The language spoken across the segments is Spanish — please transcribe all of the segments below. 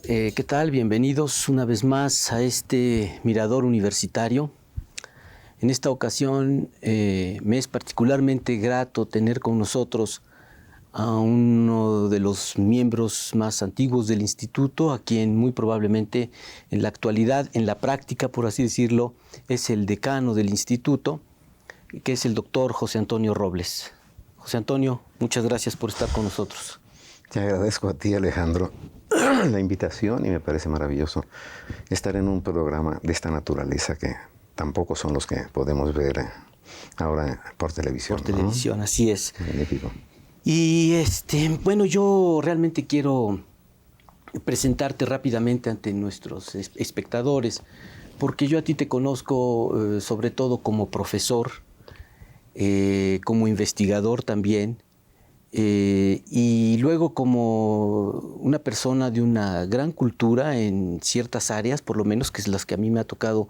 ¿Qué tal? Bienvenidos una vez más a este Mirador Universitario. En esta ocasión me es particularmente grato tener con nosotros a uno de los miembros más antiguos del instituto, a quien muy probablemente en la actualidad, en la práctica, por así decirlo, es el decano del instituto, que es el doctor José Antonio Robles. José Antonio, muchas gracias por estar con nosotros. Te agradezco a ti, Alejandro, la invitación, y me parece maravilloso estar en un programa de esta naturaleza que tampoco son los que podemos ver ahora por televisión. Por televisión, ¿no? Así es. Magnífico. Y bueno, yo realmente quiero presentarte rápidamente ante nuestros espectadores, porque yo a ti te conozco sobre todo como profesor, como investigador también, y luego como una persona de una gran cultura en ciertas áreas, por lo menos que es las que a mí me ha tocado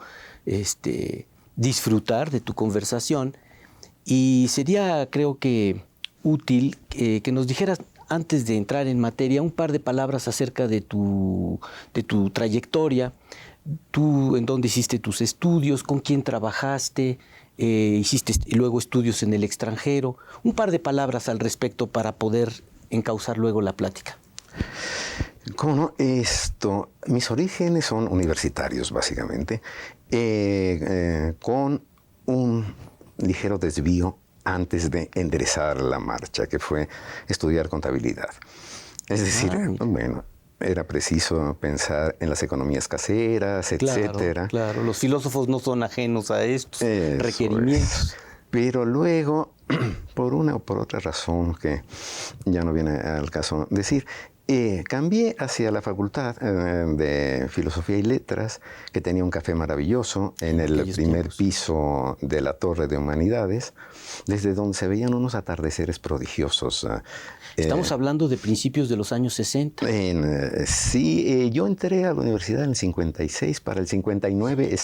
disfrutar de tu conversación. Y sería, creo que, útil que nos dijeras, antes de entrar en materia, un par de palabras acerca de tu trayectoria. Tú, en dónde hiciste tus estudios, con quién trabajaste, hiciste luego estudios en el extranjero. Un par de palabras al respecto para poder encauzar luego la plática. ¿Cómo no? Mis orígenes son universitarios, básicamente, con un ligero desvío antes de enderezar la marcha, que fue estudiar contabilidad. Es decir, bueno, era preciso pensar en las economías caseras, etcétera. Claro, los filósofos no son ajenos a estos requerimientos. Pero luego, por una o por otra razón que ya no viene al caso decir, cambié hacia la Facultad de Filosofía y Letras, que tenía un café maravilloso en el primer piso de la Torre de Humanidades, desde donde se veían unos atardeceres prodigiosos. Estamos hablando de principios de los años 60. Sí, yo entré a la universidad en el 56, para el 59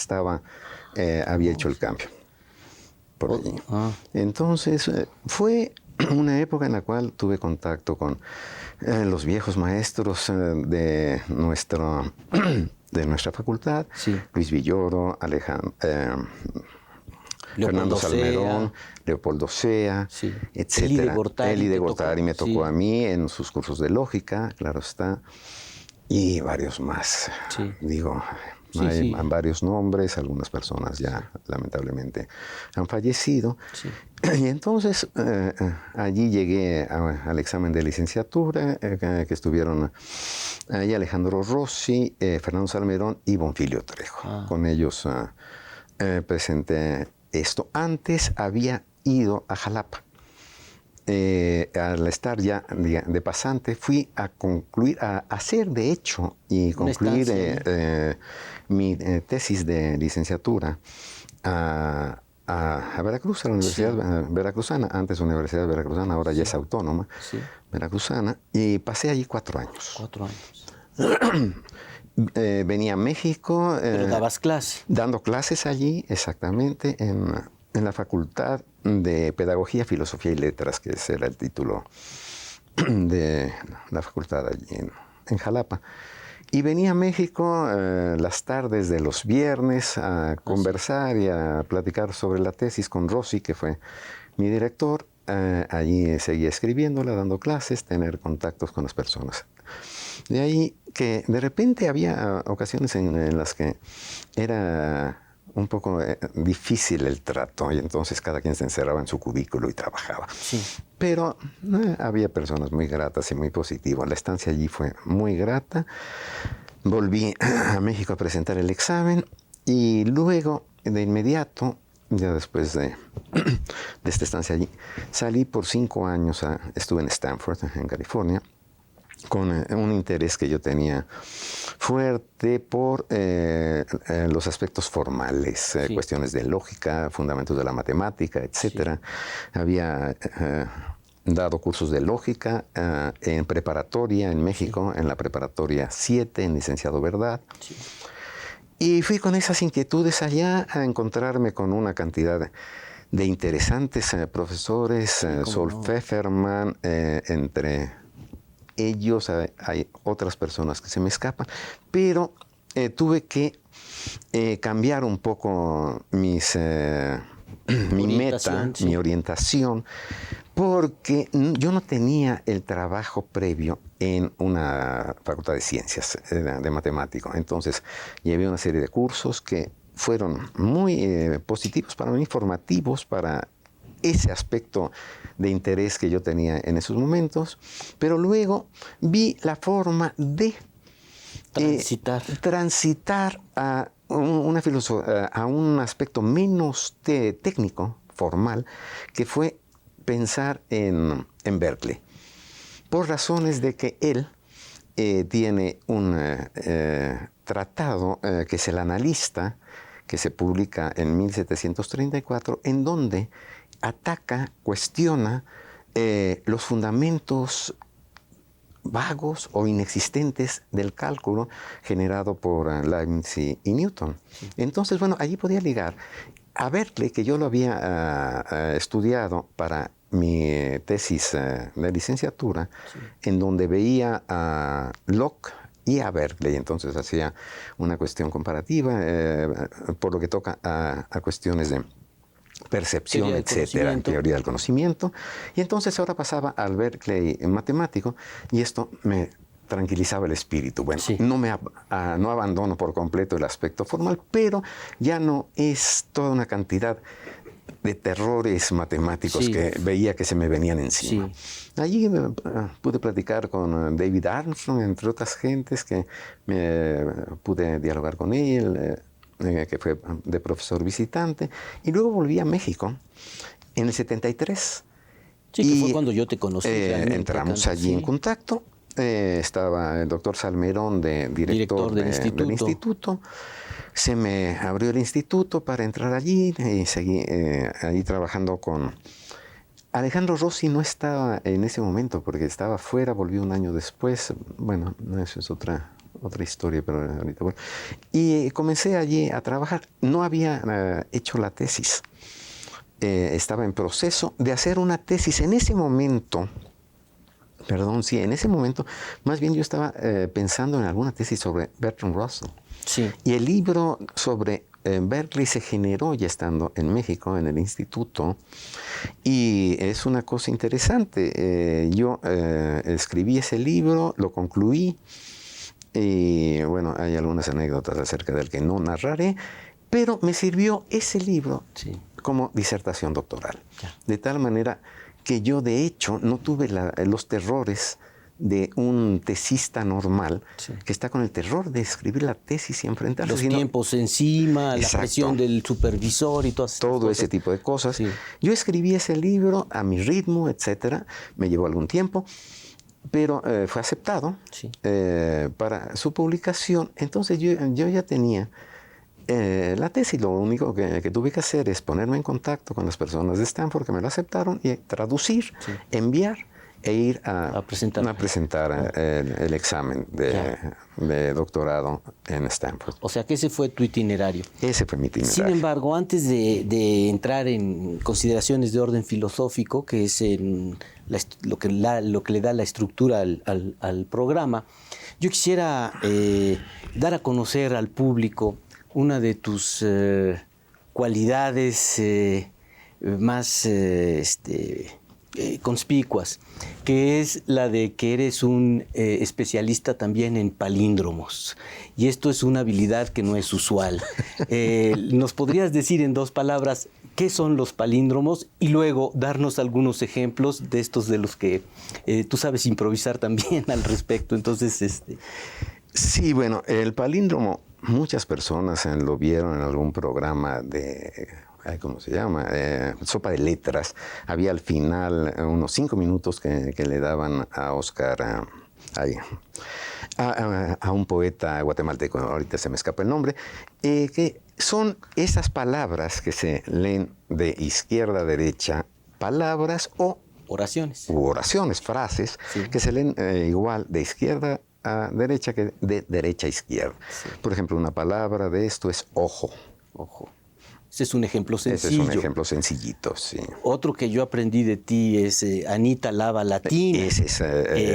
había hecho el cambio. Por allí. Entonces, fue una época en la cual tuve contacto con los viejos maestros de nuestra facultad, sí. Luis Villoro, Fernando Salmerón, Leopoldo Sea, sí. Etcétera. Eli de Gortari me tocó a mí en sus cursos de lógica, claro está, y varios más. Sí. Digo, hay varios nombres, algunas personas ya lamentablemente han fallecido. Sí. Y entonces allí llegué al examen de licenciatura, que estuvieron ahí Alejandro Rossi, Fernando Salmerón y Bonfilio Trejo. Con ellos presenté esto. Antes había ido a Jalapa. Al estar ya de pasante, fui a concluir, a hacer de hecho y concluir mi tesis de licenciatura a Veracruz, a la Universidad Veracruzana, antes Universidad Veracruzana, ahora ya es autónoma, Veracruzana, y pasé allí 4 años. 4 años. Venía a México. ¿Pero dabas clase? Dando clases allí, exactamente, en la Facultad de Pedagogía, Filosofía y Letras, que ese era el título de la facultad allí en Jalapa. Y venía a México las tardes de los viernes a conversar y a platicar sobre la tesis con Rossi, que fue mi director. Allí seguía escribiéndola, dando clases, tener contactos con las personas. De ahí que de repente había ocasiones en las que era un poco difícil el trato, y entonces cada quien se encerraba en su cubículo y trabajaba. Sí. Pero había personas muy gratas y muy positivas. La estancia allí fue muy grata. Volví a México a presentar el examen y luego, de inmediato, ya después de esta estancia allí, salí por 5 años, estuve en Stanford, en California, con un interés que yo tenía fuerte por los aspectos formales, cuestiones de lógica, fundamentos de la matemática, etcétera. Sí. Había dado cursos de lógica en preparatoria en México, en la preparatoria 7, en licenciado Verdad. Sí. Y fui con esas inquietudes allá a encontrarme con una cantidad de interesantes profesores, Sol Pfefferman, entre ellos, hay otras personas que se me escapan, pero tuve que cambiar un poco mi meta, sí. mi orientación, porque yo no tenía el trabajo previo en una facultad de ciencias, de matemático. Entonces, llevé una serie de cursos que fueron muy positivos para mí, formativos para ese aspecto de interés que yo tenía en esos momentos, pero luego vi la forma de transitar a a un aspecto menos técnico, formal, que fue pensar en Berkeley, por razones de que él tiene un tratado que es el Analista, que se publica en 1734, en donde ataca, cuestiona los fundamentos vagos o inexistentes del cálculo generado por Leibniz y Newton. Entonces, bueno, allí podía ligar a Berkeley, que yo lo había estudiado para mi tesis de licenciatura, en donde veía a Locke y a Berkeley. Entonces hacía una cuestión comparativa, por lo que toca a cuestiones de percepción, etcétera, teoría del conocimiento. Y entonces ahora pasaba al Berkeley matemático, y esto me tranquilizaba el espíritu. Bueno, no abandono por completo el aspecto formal, pero ya no es toda una cantidad de terrores matemáticos que veía que se me venían encima. Allí pude platicar con David Armstrong, entre otras gentes que pude dialogar con él, que fue de profesor visitante, y luego volví a México en el 73. Sí, que fue cuando yo te conocí. Entramos allí en contacto. Estaba el doctor Salmerón, director del instituto. Se me abrió el instituto para entrar allí y seguí ahí trabajando con... Alejandro Rossi no estaba en ese momento porque estaba fuera, volvió un año después. Bueno, eso es otra historia, pero ahorita bueno. Y comencé allí a trabajar. No había hecho la tesis. Estaba en proceso de hacer una tesis en ese momento. En ese momento, más bien yo estaba pensando en alguna tesis sobre Bertrand Russell. Sí. Y el libro sobre Berkeley se generó ya estando en México, en el instituto, y es una cosa interesante. Yo escribí ese libro, lo concluí, y bueno, hay algunas anécdotas acerca del que no narraré, pero me sirvió ese libro como disertación doctoral. De tal manera que yo, de hecho, no tuve los terrores de un tesista normal que está con el terror de escribir la tesis y enfrentarse. Los tiempos encima, la presión del supervisor y todo ese tipo de cosas. Yo escribí ese libro a mi ritmo, etcétera. Me llevó algún tiempo, pero fue aceptado para su publicación. Entonces yo ya tenía la tesis. Lo único que tuve que hacer es ponerme en contacto con las personas de Stanford que me lo aceptaron y traducir, enviar e ir a presentar el examen de doctorado en Stanford. O sea que ese fue tu itinerario. Ese fue mi itinerario. Sin embargo, antes de entrar en consideraciones de orden filosófico, que es lo que le da la estructura al programa, yo quisiera dar a conocer al público una de tus cualidades más conspicuas, que es la de que eres un especialista también en palíndromos. Y esto es una habilidad que no es usual. ¿Nos podrías decir en 2 palabras qué son los palíndromos y luego darnos algunos ejemplos de estos de los que tú sabes improvisar también al respecto? Entonces, Sí, bueno, el palíndromo, muchas personas lo vieron en algún programa de... ¿cómo se llama? Sopa de letras. Había al final unos 5 minutos que le daban a Oscar, a un poeta guatemalteco, ahorita se me escapa el nombre, que son esas palabras que se leen de izquierda a derecha, palabras o oraciones, frases, que se leen igual de izquierda a derecha que de derecha a izquierda. Por ejemplo, una palabra de esto es ojo. Ese es un ejemplo sencillo. Ese es un ejemplo sencillito, sí. Otro que yo aprendí de ti es Anita Lava Latina. Ese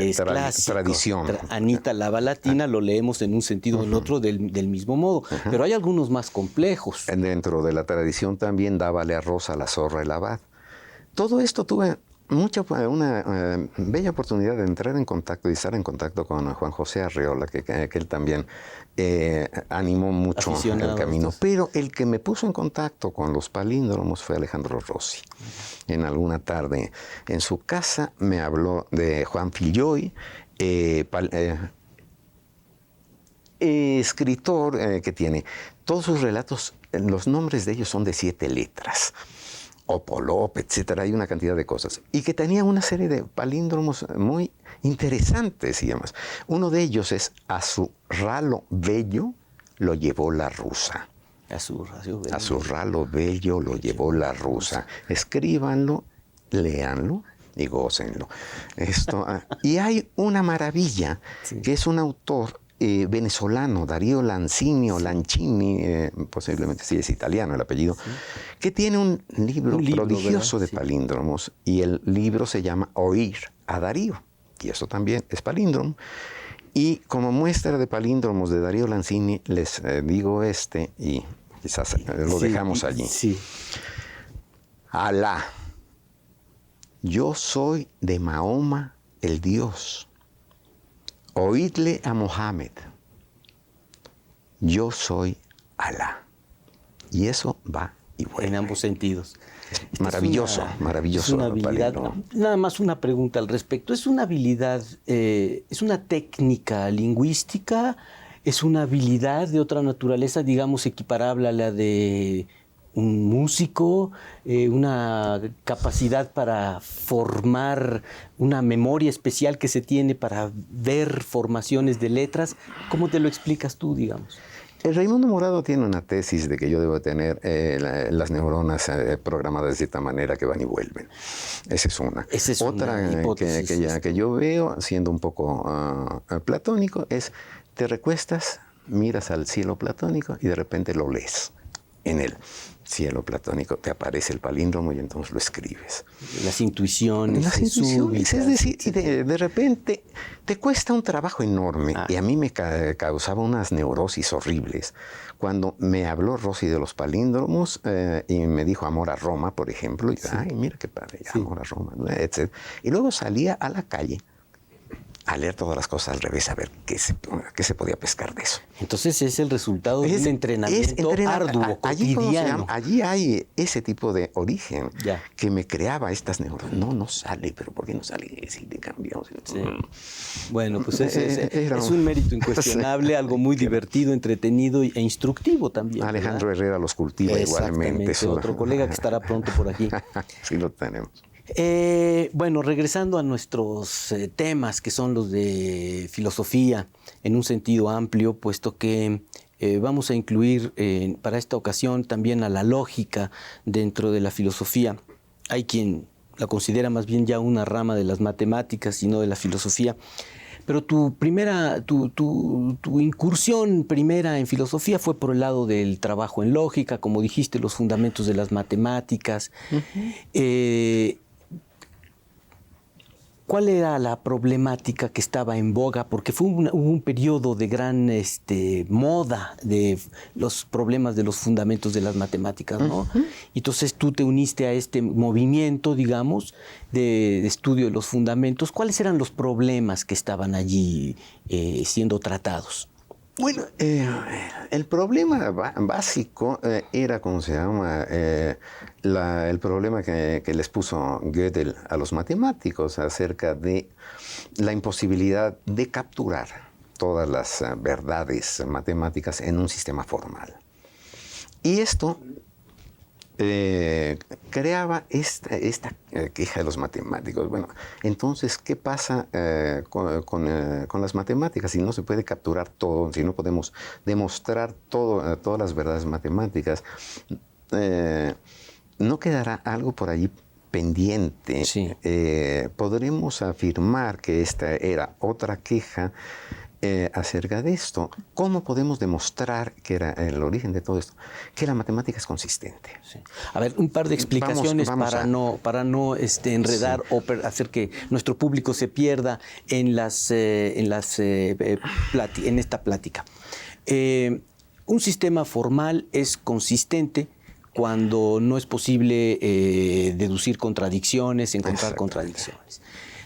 es clásico. tradición. Anita Lava Latina lo leemos en un sentido o en otro del mismo modo, pero hay algunos más complejos. Dentro de la tradición también dábale arroz a la zorra el abad. Todo esto tuve una bella oportunidad de entrar en contacto y estar en contacto con Juan José Arreola, que él también animó mucho el camino. Pero el que me puso en contacto con los palíndromos fue Alejandro Rossi. En alguna tarde en su casa me habló de Juan Filloy, escritor que tiene todos sus relatos, los nombres de ellos son de 7 letras. Opolop, etcétera, hay una cantidad de cosas. Y que tenía una serie de palíndromos muy interesantes y demás. Uno de ellos es a su ralo bello lo llevó la rusa. A su ralo bello lo llevó la rusa. Escríbanlo, léanlo y gócenlo. Y hay una maravilla, que es un autor venezolano, Darío Lancini o Lancini, posiblemente sí es italiano el apellido, que tiene un libro prodigioso, ¿verdad?, de palíndromos, y el libro se llama Oír a Darío, y eso también es palíndromo. Y como muestra de palíndromos de Darío Lancini, les digo y quizás lo dejamos allí. Sí. Alá, yo soy de Mahoma el Dios. Oídle a Mohammed, yo soy Alá. Y eso va y vuelve. En ambos sentidos. Maravilloso. Es una habilidad. Nada más una pregunta al respecto. ¿Es una habilidad, es una técnica lingüística, es una habilidad de otra naturaleza, digamos, equiparable a la de un músico, una capacidad para formar una memoria especial que se tiene para ver formaciones de letras? ¿Cómo te lo explicas tú, digamos? El Raimundo Morado tiene una tesis de que yo debo tener las neuronas programadas de cierta manera que van y vuelven. Esa es una. Otra que yo veo, siendo un poco platónico, es te recuestas, miras al cielo platónico y de repente lo lees en el cielo platónico, te aparece el palíndromo y entonces lo escribes. Las intuiciones. Súbitas, es decir, de repente te cuesta un trabajo enorme. Y a mí me causaba unas neurosis horribles. Cuando me habló Rossi de los palíndromos y me dijo Amor a Roma, por ejemplo, y ay, mira qué padre, Amor a Roma, etc. Y luego salía a la calle a leer todas las cosas al revés, a ver qué se podía pescar de eso. Entonces es el resultado de un entrenamiento arduo, cotidiano. Allí hay ese tipo de origen que me creaba estas neuronas. No sale, pero ¿por qué no sale? Si le cambiamos. Sí. Bueno, pues es un mérito incuestionable, algo muy divertido, entretenido e instructivo también. Alejandro Herrera los cultiva igualmente. Otro colega que estará pronto por aquí. Sí lo tenemos. Bueno, regresando a nuestros temas, que son los de filosofía en un sentido amplio, puesto que vamos a incluir para esta ocasión también a la lógica dentro de la filosofía. Hay quien la considera más bien ya una rama de las matemáticas y no de la filosofía. Pero tu incursión primera en filosofía fue por el lado del trabajo en lógica, como dijiste, los fundamentos de las matemáticas. ¿Cuál era la problemática que estaba en boga? Porque hubo un periodo de gran moda de los problemas de los fundamentos de las matemáticas, ¿no? Y entonces tú te uniste a este movimiento, digamos, de estudio de los fundamentos. ¿Cuáles eran los problemas que estaban allí siendo tratados? Bueno, el problema básico era, ¿cómo se llama? El problema que les puso Gödel a los matemáticos acerca de la imposibilidad de capturar todas las verdades matemáticas en un sistema formal. Y esto creaba esta queja de los matemáticos. Bueno, entonces, ¿qué pasa con las matemáticas? Si no se puede capturar todo, si no podemos demostrar todas las verdades matemáticas, ¿no quedará algo por allí pendiente? Sí. Podremos afirmar que esta era otra queja acerca de esto. ¿Cómo podemos demostrar que era el origen de todo esto? Que la matemática es consistente. Sí. A ver, un par de explicaciones para no enredar sí. o hacer que nuestro público se pierda en esta plática. Un sistema formal es consistente cuando no es posible deducir contradicciones, encontrar contradicciones.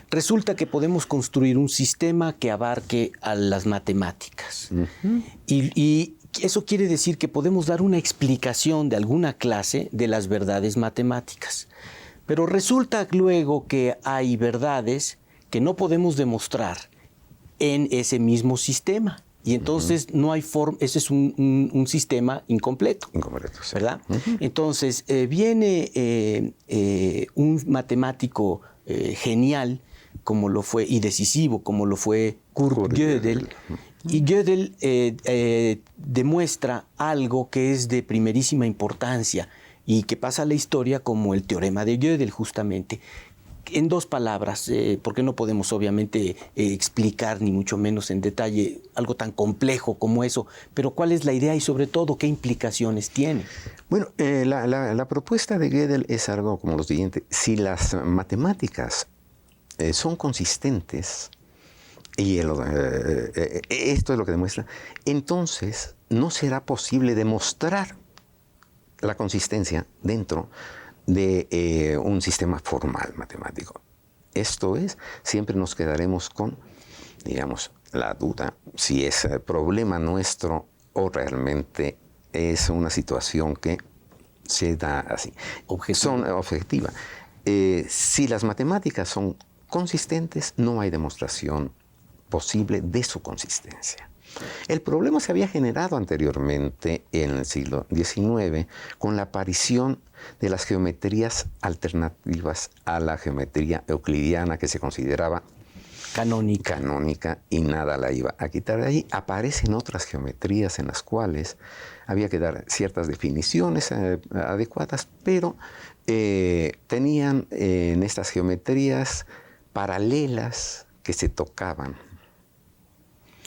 Resulta que podemos construir un sistema que abarque a las matemáticas. Uh-huh. Y eso quiere decir que podemos dar una explicación de alguna clase de las verdades matemáticas. Pero resulta luego que hay verdades que no podemos demostrar en ese mismo sistema. Y entonces no hay forma, ese es un sistema incompleto. Incompleto, sí. ¿Verdad? Uh-huh. Entonces viene un matemático genial, como lo fue, y decisivo, como lo fue Kurt Gödel. Y Gödel demuestra algo que es de primerísima importancia y que pasa a la historia como el teorema de Gödel, justamente. En dos palabras, porque no podemos obviamente explicar ni mucho menos en detalle algo tan complejo como eso, pero ¿cuál es la idea y sobre todo qué implicaciones tiene? Bueno, la propuesta de Gödel es algo como lo siguiente. Si las matemáticas son consistentes, y esto es lo que demuestra, entonces no será posible demostrar la consistencia dentro de un sistema formal matemático. Esto es, siempre nos quedaremos con, digamos, la duda si es problema nuestro o realmente es una situación que se da así. Objetiva. Si las matemáticas son consistentes, no hay demostración posible de su consistencia. El problema se había generado anteriormente en el siglo XIX con la aparición de las geometrías alternativas a la geometría euclidiana, que se consideraba canónica y nada la iba a quitar de ahí. Aparecen otras geometrías en las cuales había que dar ciertas definiciones adecuadas, pero tenían en estas geometrías paralelas que se tocaban.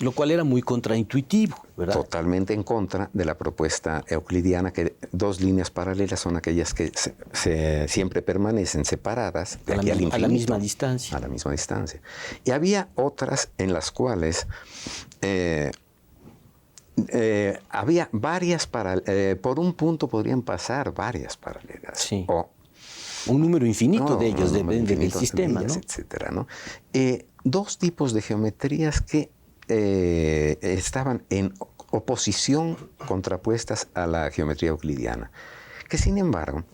Lo cual era muy contraintuitivo, ¿verdad? Totalmente en contra de la propuesta euclidiana, que dos líneas paralelas son aquellas que siempre permanecen separadas de aquí al infinito. A la misma distancia. A la misma distancia. Y había otras en las cuales había varias paralelas. Por un punto podrían pasar varias paralelas. Sí. Un número infinito de ellos depende del sistema, de ellas, ¿no? Etcétera, ¿no? Dos tipos de geometrías que estaban en oposición, contrapuestas a la geometría euclidiana, que sin embargo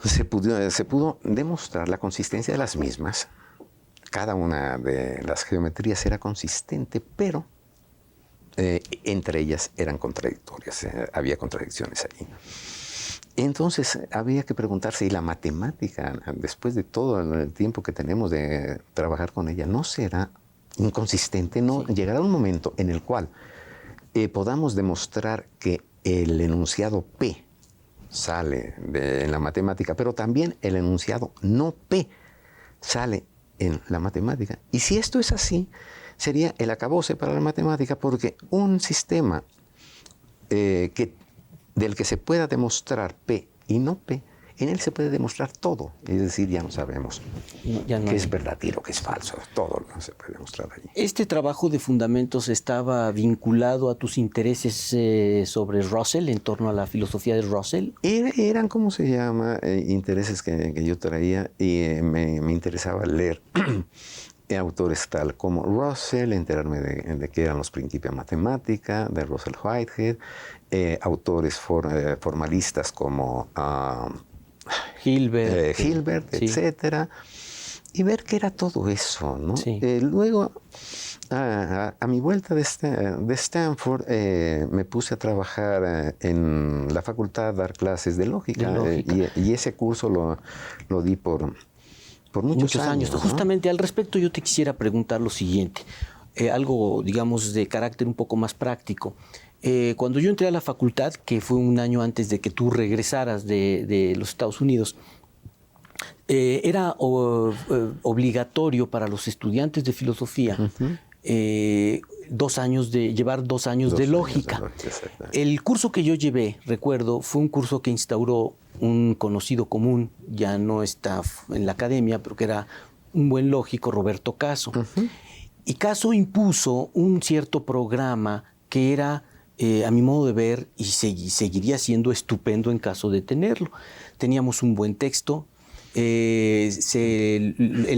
se pudo demostrar la consistencia de las mismas. Cada una de las geometrías era consistente, pero entre ellas eran contradictorias, había contradicciones allí. Entonces había que preguntarse, ¿y la matemática, después de todo el tiempo que tenemos de trabajar con ella, no será inconsistente? ¿No llegará un momento en el cual podamos demostrar que el enunciado P sale en la matemática, pero también el enunciado no P sale en la matemática? Y si esto es así, sería el acabose para la matemática, porque un sistema del que se pueda demostrar P y no P, en él se puede demostrar todo. Es decir, ya no sabemos qué es verdadero, qué es falso. Todo lo que se puede demostrar allí. ¿Este trabajo de fundamentos estaba vinculado a tus intereses sobre Russell, en torno a la filosofía de Russell? Eran, ¿cómo se llama? Intereses que yo traía, y me interesaba leer autores tal como Russell, enterarme de qué eran los principios de matemática, de Russell Whitehead, autores formalistas como Hilbert, sí, etcétera, y ver qué era todo eso, ¿no? Sí. Luego, a mi vuelta de Stanford, me puse a trabajar en la facultad, a dar clases de lógica, y ese curso lo di por muchos años, ¿no? Justamente al respecto yo te quisiera preguntar lo siguiente, algo, digamos, de carácter un poco más práctico. Cuando yo entré a la facultad, que fue un año antes de que tú regresaras de los Estados Unidos, era obligatorio para los estudiantes de filosofía llevar 2 años de lógica. El curso que yo llevé, recuerdo, fue un curso que instauró un conocido común, ya no está en la academia, pero que era un buen lógico, Roberto Caso. Y Caso impuso un cierto programa que era, a mi modo de ver, y seguiría siendo estupendo en caso de tenerlo. Teníamos un buen texto. El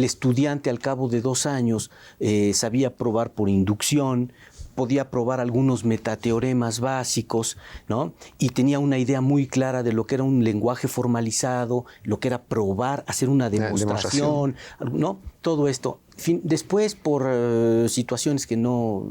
estudiante al cabo de 2 años sabía probar por inducción, podía probar algunos metateoremas básicos, ¿no? Y tenía una idea muy clara de lo que era un lenguaje formalizado, lo que era probar, hacer una demostración, ¿no? Todo esto. Después, por situaciones que no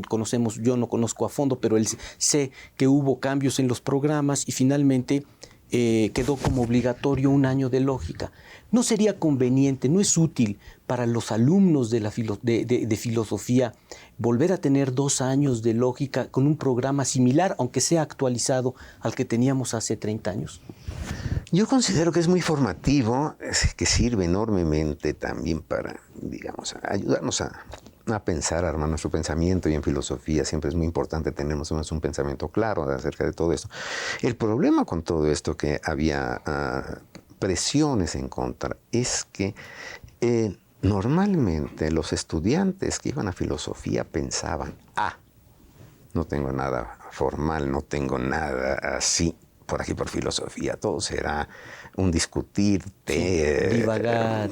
conocemos, yo no conozco a fondo, pero sé que hubo cambios en los programas y finalmente quedó como obligatorio 1 año de lógica. ¿No sería conveniente, no es útil para los alumnos de filosofía volver a tener 2 años de lógica con un programa similar, aunque sea actualizado al que teníamos hace 30 años? Yo considero que es muy formativo, que sirve enormemente también para, digamos, ayudarnos a pensar, a armar nuestro pensamiento, y en filosofía siempre es muy importante tener más o menos un pensamiento claro acerca de todo esto. El problema con todo esto, que había presiones en contra, es que normalmente los estudiantes que iban a filosofía pensaban, no tengo nada formal, no tengo nada así por aquí por filosofía, todo será un discutir, divagar.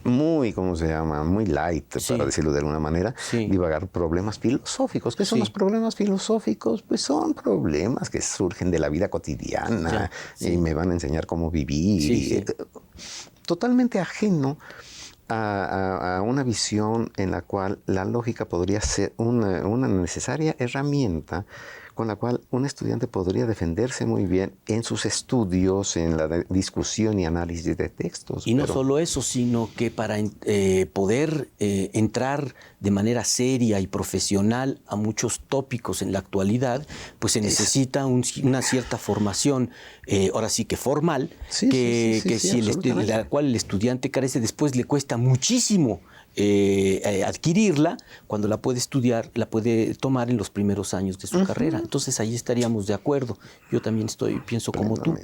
Muy, ¿cómo se llama? Muy light, para decirlo de alguna manera, divagar problemas filosóficos. ¿Qué son los problemas filosóficos? Pues son problemas que surgen de la vida cotidiana y me van a enseñar cómo vivir. Totalmente ajeno a una visión en la cual la lógica podría ser una necesaria herramienta con la cual un estudiante podría defenderse muy bien en sus estudios, en la discusión y análisis de textos. Y no solo eso, sino que para poder entrar de manera seria y profesional a muchos tópicos en la actualidad, pues se necesita una cierta formación, ahora sí que formal, la cual el estudiante carece. Después le cuesta muchísimo adquirirla. Cuando la puede estudiar, la puede tomar en los primeros años de su carrera. Entonces ahí estaríamos de acuerdo. Yo también pienso como tú.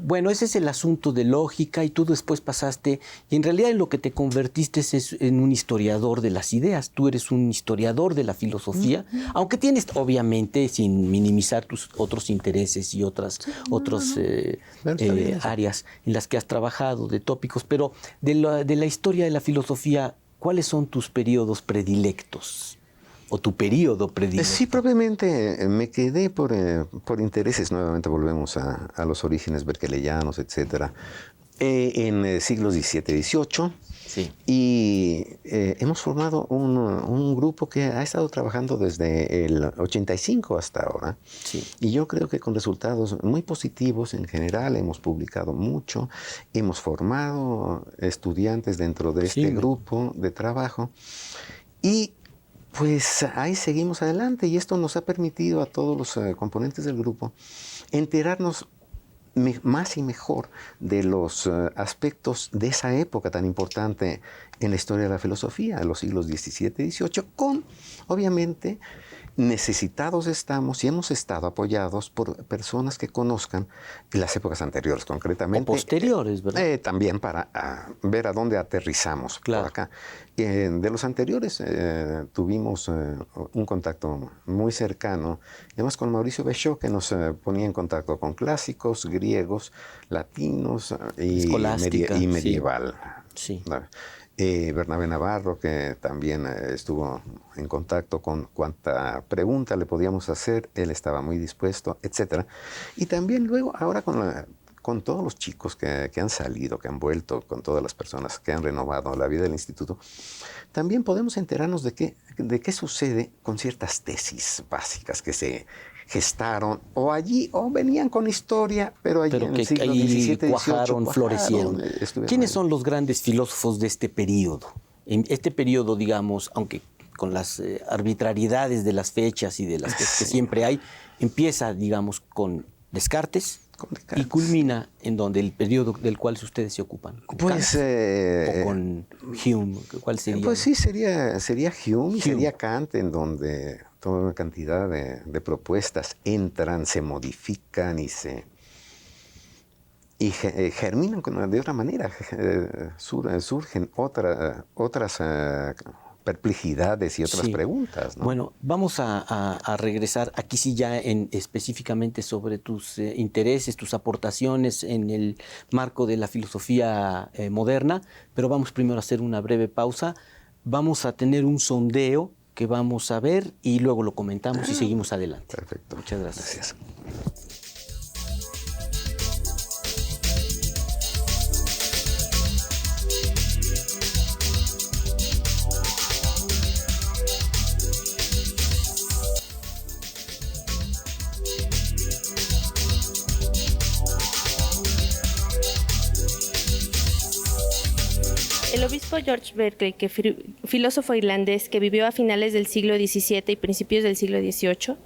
Bueno, ese es el asunto de lógica, y tú después pasaste, y en realidad en lo que te convertiste es en un historiador de las ideas. Tú eres un historiador de la filosofía, aunque tienes, obviamente, sin minimizar tus otros intereses y otras áreas en las que has trabajado, de tópicos, pero de la historia de la filosofía, ¿cuáles son tus periodos predilectos? ¿O tu periodo predilecto? Sí, propiamente me quedé por intereses. Nuevamente volvemos a los orígenes berkeleyanos, etcétera, en siglos XVII y XVIII. Y hemos formado un grupo que ha estado trabajando desde el 85 hasta ahora. Y yo creo que con resultados muy positivos en general. Hemos publicado mucho, hemos formado estudiantes dentro de este grupo de trabajo. Y pues ahí seguimos adelante, y esto nos ha permitido a todos los componentes del grupo enterarnos más y mejor de los aspectos de esa época tan importante en la historia de la filosofía, de los siglos XVII y XVIII, con, obviamente, necesitados estamos y hemos estado apoyados por personas que conozcan las épocas anteriores, concretamente. O posteriores, ¿verdad? También para ver a dónde aterrizamos por acá. De los anteriores tuvimos un contacto muy cercano, además con Mauricio Béchot, que nos ponía en contacto con clásicos, griegos, latinos y medieval. Bernabé Navarro, que también estuvo en contacto con cuanta pregunta le podíamos hacer, él estaba muy dispuesto, etc. Y también luego, ahora con todos los chicos que han salido, que han vuelto, con todas las personas que han renovado la vida del instituto, también podemos enterarnos de qué sucede con ciertas tesis básicas que se gestaron o allí, o venían con historia, pero allí en el siglo XVII, cuajaron, florecieron. ¿Quiénes son los grandes filósofos de este periodo? En este periodo, digamos, aunque con las arbitrariedades de las fechas y de las que siempre hay, empieza, digamos, con Descartes. Y culmina en donde el periodo del cual ustedes se ocupan. ¿Con Pues, Kant o con Hume? ¿Cuál sería? Pues sí, sería Hume y sería Kant, en donde toda una cantidad de propuestas entran, se modifican y germinan de otra manera. Surgen otras perplejidades y otras preguntas, ¿no? Bueno, vamos a regresar aquí sí ya específicamente sobre tus intereses, tus aportaciones en el marco de la filosofía moderna, pero vamos primero a hacer una breve pausa. Vamos a tener un sondeo que vamos a ver y luego lo comentamos y seguimos adelante. Perfecto. Muchas gracias. El obispo George Berkeley, filósofo irlandés que vivió a finales del siglo XVII y principios del siglo XVIII,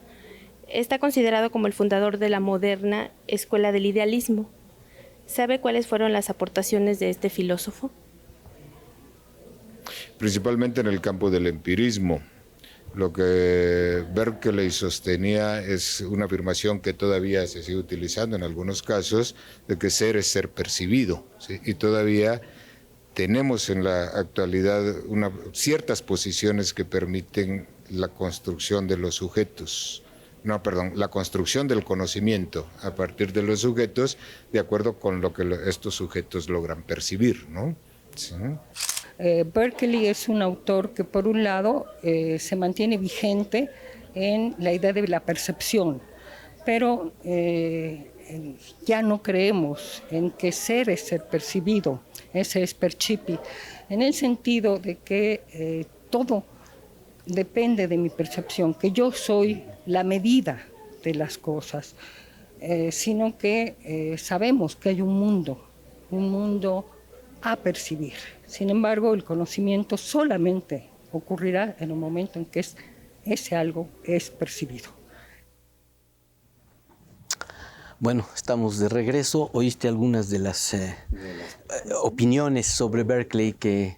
está considerado como el fundador de la moderna escuela del idealismo. ¿Sabe cuáles fueron las aportaciones de este filósofo? Principalmente en el campo del empirismo. Lo que Berkeley sostenía es una afirmación que todavía se sigue utilizando en algunos casos, de que ser es ser percibido, ¿sí? Y todavía tenemos en la actualidad ciertas posiciones que permiten la construcción de los sujetos, la construcción del conocimiento a partir de los sujetos, de acuerdo con lo que estos sujetos logran percibir, ¿no? Sí. Berkeley es un autor que, por un lado, se mantiene vigente en la idea de la percepción, pero ya no creemos en que ser es ser percibido, ese es percipi, en el sentido de que todo depende de mi percepción, que yo soy la medida de las cosas, sino que sabemos que hay un mundo a percibir. Sin embargo, el conocimiento solamente ocurrirá en un momento en que ese algo es percibido. Bueno, estamos de regreso. Oíste algunas de las opiniones sobre Berkeley que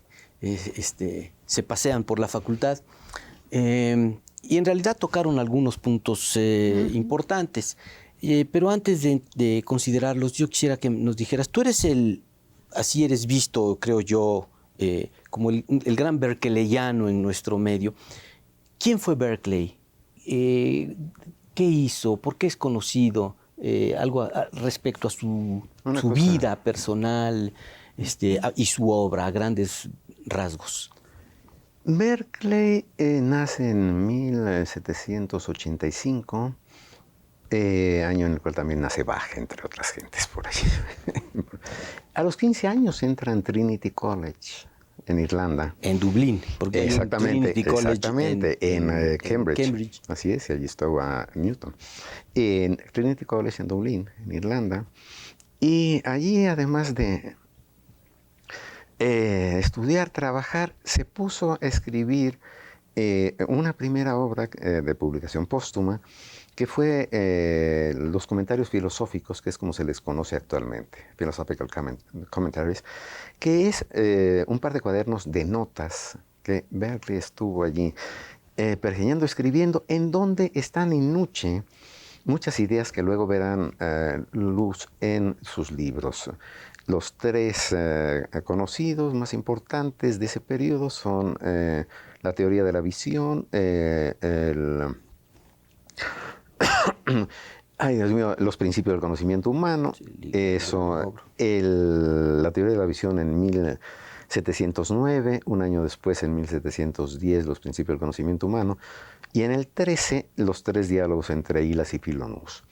se pasean por la facultad. Y en realidad tocaron algunos puntos importantes. Pero antes de considerarlos, yo quisiera que nos dijeras, tú eres así eres visto, creo yo, como el gran berkeleyano en nuestro medio. ¿Quién fue Berkeley? ¿Qué hizo? ¿Por qué es conocido? Algo respecto a su vida personal y su obra, a grandes rasgos. Berkeley nace en 1785, año en el cual también nace Bach, entre otras gentes por ahí. A los 15 años entra en Trinity College, en Irlanda. En Dublín, porque exactamente, Trinity College en Cambridge. Cambridge. Así es, y allí estaba Newton. En Trinity College en Dublín, en Irlanda. Y allí, además de estudiar, trabajar, se puso a escribir una primera obra de publicación póstuma, que fue los comentarios filosóficos, que es como se les conoce actualmente, Philosophical Commentaries, que es un par de cuadernos de notas que Berkeley estuvo allí pergeñando, escribiendo, en donde están en nuche muchas ideas que luego verán luz en sus libros. Los tres conocidos más importantes de ese periodo son la teoría de la visión, ay, Dios mío, los principios del conocimiento humano, la teoría de la visión en 1709, un año después, en 1710, los principios del conocimiento humano, y en el 13, los tres diálogos entre Hillas y Philonous.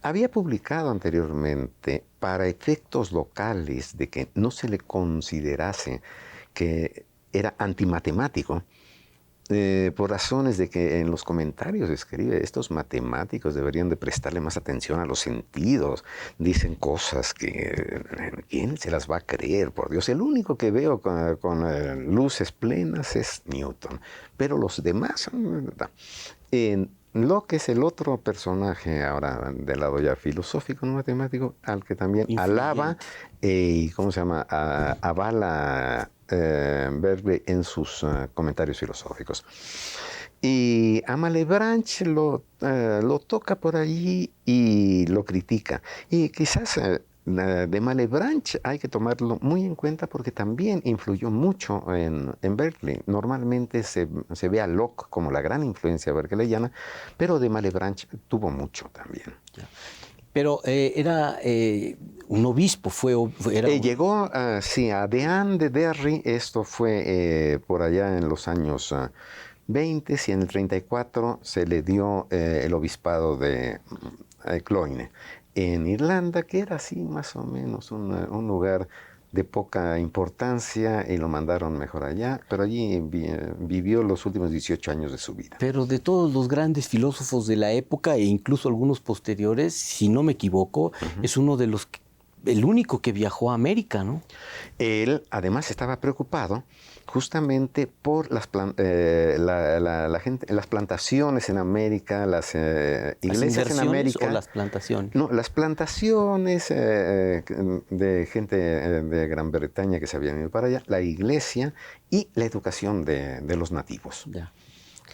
Había publicado anteriormente, para efectos locales, de que no se le considerase que era antimatemático, por razones de que en los comentarios escribe, estos matemáticos deberían de prestarle más atención a los sentidos, dicen cosas que ¿quién se las va a creer? Por Dios, el único que veo con luces plenas es Newton, pero los demás Locke es el otro personaje ahora del lado ya filosófico, no matemático, al que también alaba y, ¿cómo se llama?, avala Berkeley en sus comentarios filosóficos. Y a Malebranche lo toca por allí y lo critica. Y quizás de Malebranche hay que tomarlo muy en cuenta porque también influyó mucho en Berkeley. Normalmente se ve a Locke como la gran influencia berkeleyana, pero de Malebranche tuvo mucho también. Pero era un obispo, llegó sí, a Deán de Derry. Esto fue por allá en los años 20, y en el 34 se le dio el obispado de Cloyne en Irlanda, que era así más o menos un lugar de poca importancia, y lo mandaron mejor allá, pero allí vivió los últimos 18 años de su vida. Pero de todos los grandes filósofos de la época e incluso algunos posteriores, si no me equivoco, es uno de los, el único que viajó a América, ¿no? Él además estaba preocupado justamente por las plantaciones en América, las iglesias en América. ¿O las plantaciones? No, las plantaciones de gente de Gran Bretaña que se habían ido para allá, la iglesia y la educación de los nativos. Ya.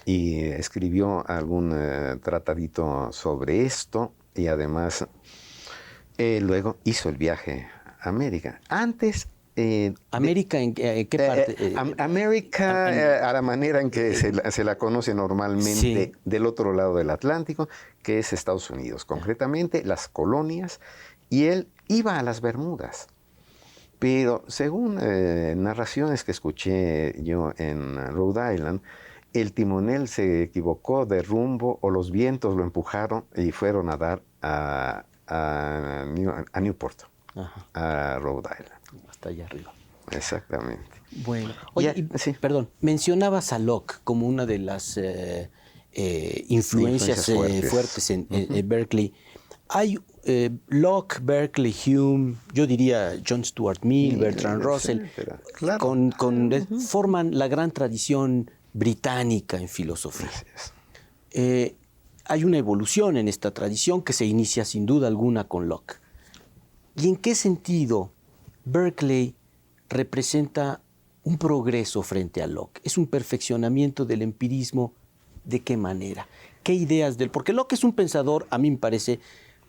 Y escribió algún tratadito sobre esto, y además luego hizo el viaje a América. Antes... ¿América en qué parte? América, a la manera en que se la conoce normalmente, sí, del otro lado del Atlántico, que es Estados Unidos, concretamente las colonias, y él iba a las Bermudas. Pero según narraciones que escuché yo en Rhode Island, el timonel se equivocó de rumbo, o los vientos lo empujaron y fueron a dar a Newport, ajá, a Rhode Island. Hasta allá arriba. Exactamente. Bueno, oye, sí, perdón, mencionabas a Locke como una de las influencias fuertes en Berkeley. Hay Locke, Berkeley, Hume, yo diría John Stuart Mill, Bertrand Russell, claro, forman la gran tradición británica en filosofía. Hay una evolución en esta tradición que se inicia sin duda alguna con Locke. ¿Y en qué sentido Berkeley representa un progreso frente a Locke? ¿Es un perfeccionamiento del empirismo? ¿De qué manera? ¿Qué ideas de él? Porque Locke es un pensador, a mí me parece,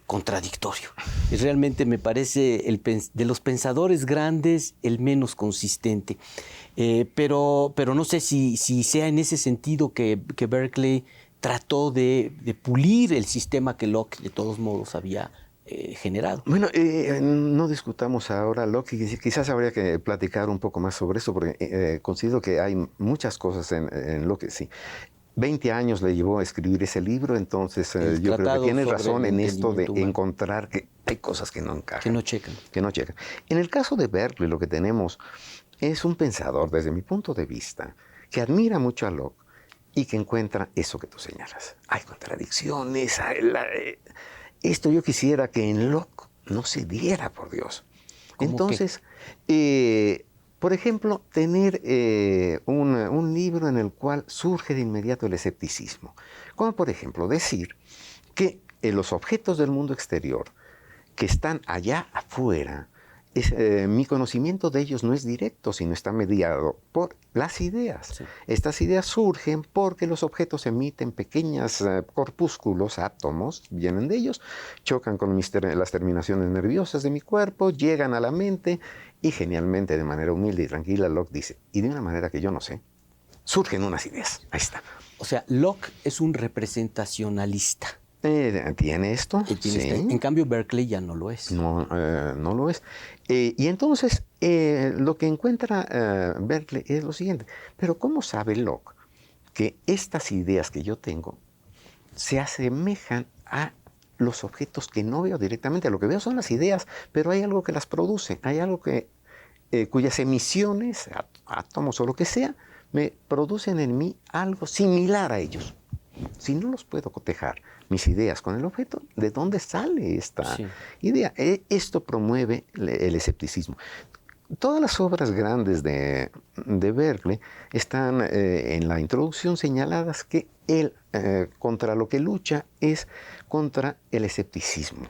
contradictorio. Y realmente me parece de los pensadores grandes el menos consistente. Pero no sé si sea en ese sentido que Berkeley trató de pulir el sistema que Locke de todos modos había generado. Bueno, no discutamos ahora Locke, quizás habría que platicar un poco más sobre eso, porque considero que hay muchas cosas en Locke, sí. 20 años le llevó a escribir ese libro, entonces yo creo que tienes razón en esto de encontrar que hay cosas que no encajan. Que no checan. Que no checan. En el caso de Berkeley, lo que tenemos es un pensador, desde mi punto de vista, que admira mucho a Locke y que encuentra eso que tú señalas. Hay contradicciones, esto yo quisiera que en Locke no se diera, por Dios. Entonces, por ejemplo, tener un libro en el cual surge de inmediato el escepticismo. Como por ejemplo decir que los objetos del mundo exterior que están allá afuera, mi conocimiento de ellos no es directo, sino está mediado por las ideas. Sí. Estas ideas surgen porque los objetos emiten pequeños corpúsculos, átomos, vienen de ellos, chocan con las terminaciones nerviosas de mi cuerpo, llegan a la mente y genialmente, de manera humilde y tranquila, Locke dice, y de una manera que yo no sé, surgen unas ideas. Ahí está. O sea, Locke es un representacionalista. ¿Tiene esto? Sí. En cambio, Berkeley ya no lo es. No, no lo es. Y entonces, lo que encuentra Berkeley es lo siguiente. Pero ¿cómo sabe Locke que estas ideas que yo tengo se asemejan a los objetos que no veo directamente? Lo que veo son las ideas, pero hay algo que las produce. Hay algo cuyas emisiones, átomos o lo que sea, me producen en mí algo similar a ellos. Si no los puedo cotejar, mis ideas con el objeto, ¿de dónde sale esta idea? Esto promueve el escepticismo. Todas las obras grandes de Berkeley están en la introducción señaladas que él contra lo que lucha es contra el escepticismo,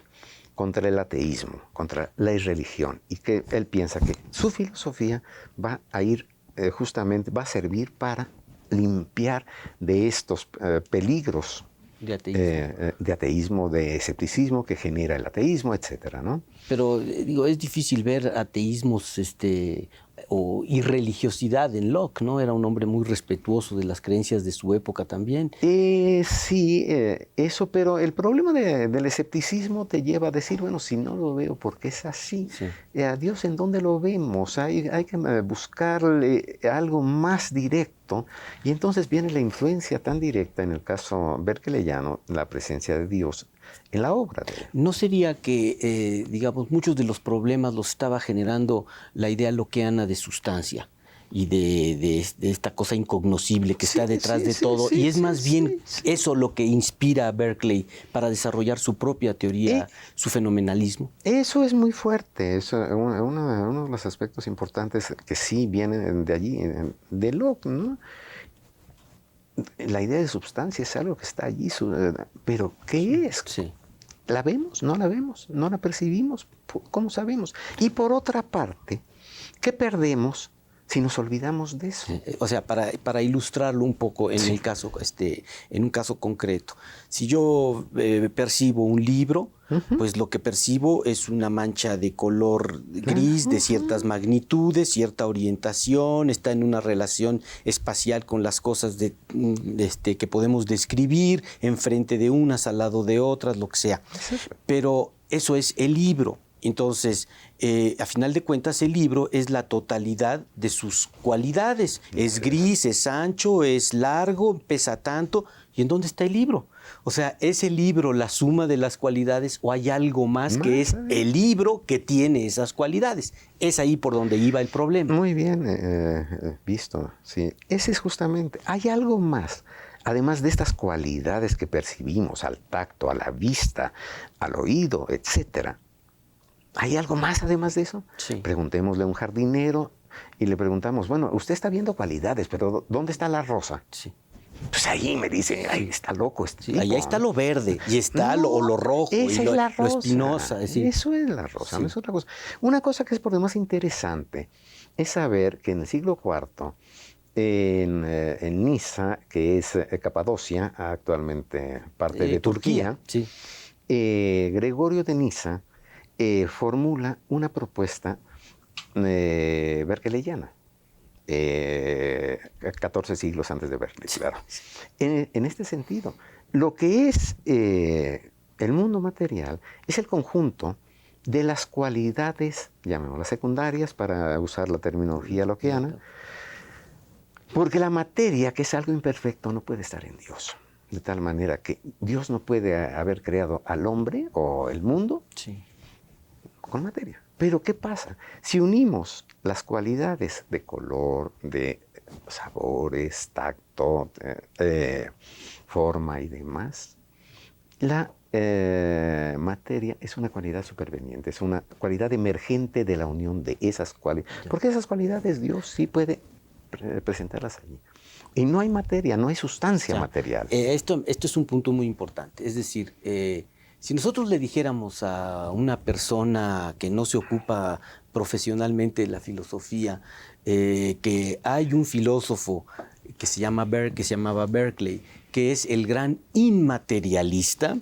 contra el ateísmo, contra la irreligión, y que él piensa que su filosofía va a ir justamente, va a servir para limpiar de estos peligros de ateísmo, de escepticismo que genera el ateísmo, etcétera, ¿no? Pero digo, es difícil ver ateísmos o irreligiosidad en Locke, ¿no? Era un hombre muy respetuoso de las creencias de su época también. Sí, eso, pero el problema del escepticismo te lleva a decir, bueno, si no lo veo, ¿por qué es así? Sí. ¿A Dios en dónde lo vemos? Hay que buscarle algo más directo, y entonces viene la influencia tan directa, en el caso berkeleyano, la presencia de Dios en la obra de él. ¿No sería que, digamos, muchos de los problemas los estaba generando la idea lockeana de sustancia y de esta cosa incognoscible que está detrás de todo? Y es más bien eso lo que inspira a Berkeley para desarrollar su propia teoría, su fenomenalismo. Eso es muy fuerte. Es uno de los aspectos importantes que sí vienen de allí, de Locke, ¿no? La idea de sustancia es algo que está allí, pero ¿qué es? Sí. ¿La vemos? ¿No la vemos? ¿No la percibimos? ¿Cómo sabemos? Y por otra parte, ¿qué perdemos si nos olvidamos de eso? O sea, para ilustrarlo un poco en el caso, en un caso concreto, si yo percibo un libro, pues lo que percibo es una mancha de color gris de ciertas magnitudes, cierta orientación, está en una relación espacial con las cosas que podemos describir, enfrente de unas, al lado de otras, lo que sea. Pero eso es el libro. Entonces, a final de cuentas, el libro es la totalidad de sus cualidades. Es gris, es ancho, es largo, pesa tanto. ¿Y en dónde está el libro? O sea, ¿es el libro la suma de las cualidades o hay algo más que es el libro que tiene esas cualidades? Es ahí por donde iba el problema. Muy bien visto, sí. Ese es justamente, hay algo más. Además de estas cualidades que percibimos al tacto, a la vista, al oído, etcétera. ¿Hay algo más además de eso? Sí. Preguntémosle a un jardinero y le preguntamos, bueno, usted está viendo cualidades, pero ¿dónde está la rosa? Sí. Pues ahí me dice, ay, está loco este tipo. Ahí está lo verde y está lo rojo esa y es la rosa. lo espinosa. Es decir, eso es la rosa, no es otra cosa. Una cosa que es por demás interesante es saber que en el siglo IV, en Nisa, que es Capadocia, actualmente parte de Turquía, sí. Gregorio de Nisa formula una propuesta berkeleyana, 14 siglos antes de Berkeley, claro. En este sentido, lo que es el mundo material es el conjunto de las cualidades, llamémoslas secundarias, para usar la terminología lockeana, porque la materia, que es algo imperfecto, no puede estar en Dios. De tal manera que Dios no puede haber creado al hombre o el mundo con materia. Pero ¿qué pasa? Si unimos las cualidades de color, de sabores, tacto, forma y demás, la materia es una cualidad superveniente, es una cualidad emergente de la unión de esas cualidades. Porque esas cualidades Dios sí puede presentarlas allí. Y no hay materia, no hay sustancia material. Esto es un punto muy importante. Es decir, si nosotros le dijéramos a una persona que no se ocupa profesionalmente de la filosofía, que hay un filósofo que se llamaba Berkeley, que es el gran inmaterialista,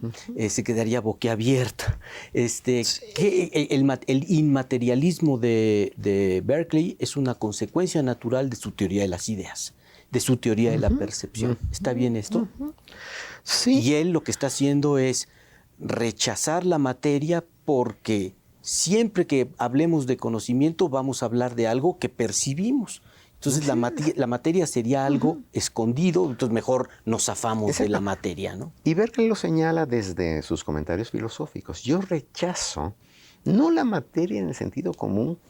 se quedaría boquiabierta. El inmaterialismo de Berkeley es una consecuencia natural de su teoría de las ideas, de su teoría de la percepción. ¿Está bien esto? Sí. Y él lo que está haciendo es rechazar la materia porque siempre que hablemos de conocimiento vamos a hablar de algo que percibimos. Entonces la materia sería algo escondido, entonces mejor nos zafamos de la materia, ¿no? Y Berkeley lo señala desde sus comentarios filosóficos. Yo rechazo no la materia en el sentido común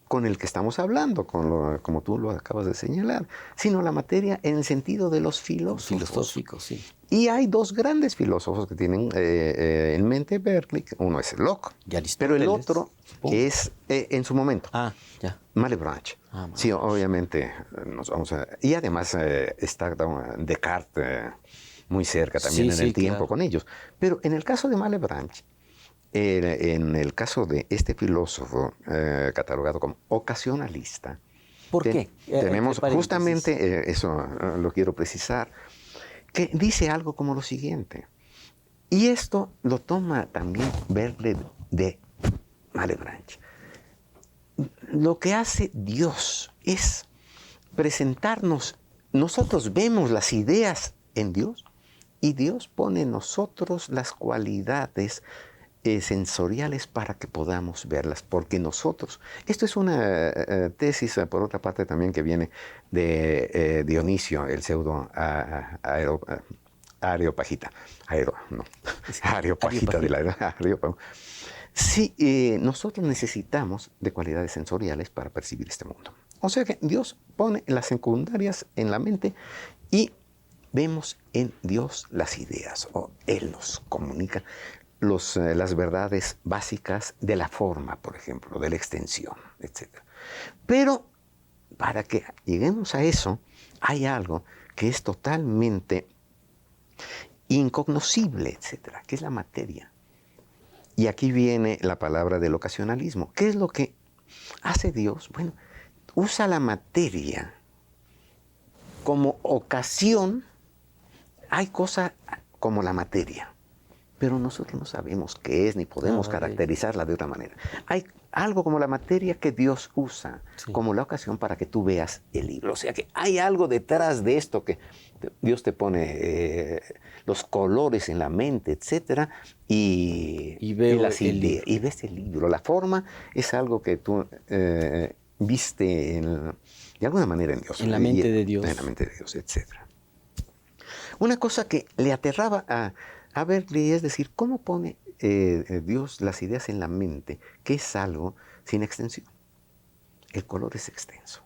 con el que estamos hablando, como tú lo acabas de señalar, sino la materia en el sentido de los filósofos. Filosóficos, sí. Y hay dos grandes filósofos que tienen en mente Berkeley. Uno es Locke, pero el otro es, en su momento, Malebranche. Sí, obviamente nos vamos a... Y además está Descartes muy cerca también en el tiempo con ellos. Pero en el caso de Malebranche, en el caso de este filósofo catalogado como ocasionalista, ¿por qué? Tenemos justamente, eso lo quiero precisar, que dice algo como lo siguiente. Y esto lo toma también Berkeley de Malebranche. Lo que hace Dios es presentarnos, nosotros vemos las ideas en Dios y Dios pone en nosotros las cualidades sensoriales para que podamos verlas, porque nosotros, esto es una tesis por otra parte también que viene de Dionisio, el pseudo Areopagita, Areopagita de la edad. Sí, nosotros necesitamos de cualidades sensoriales para percibir este mundo. O sea que Dios pone las secundarias en la mente y vemos en Dios las ideas, o Él nos comunica las verdades básicas de la forma, por ejemplo, de la extensión, etc. Pero para que lleguemos a eso, hay algo que es totalmente incognoscible, etc., que es la materia. Y aquí viene la palabra del ocasionalismo. ¿Qué es lo que hace Dios? Bueno, usa la materia como ocasión. Hay cosas como la materia, pero nosotros no sabemos qué es ni podemos caracterizarla de otra manera. Hay algo como la materia que Dios usa como la ocasión para que tú veas el libro. O sea que hay algo detrás de esto que Dios te pone los colores en la mente, etcétera, y las ideas, y ves el libro. La forma es algo que tú viste de alguna manera en Dios. En la mente de Dios. En la mente de Dios, etcétera. Una cosa que le aterraba a Berkeley es decir, ¿cómo pone Dios las ideas en la mente? Que es algo sin extensión. El color es extenso.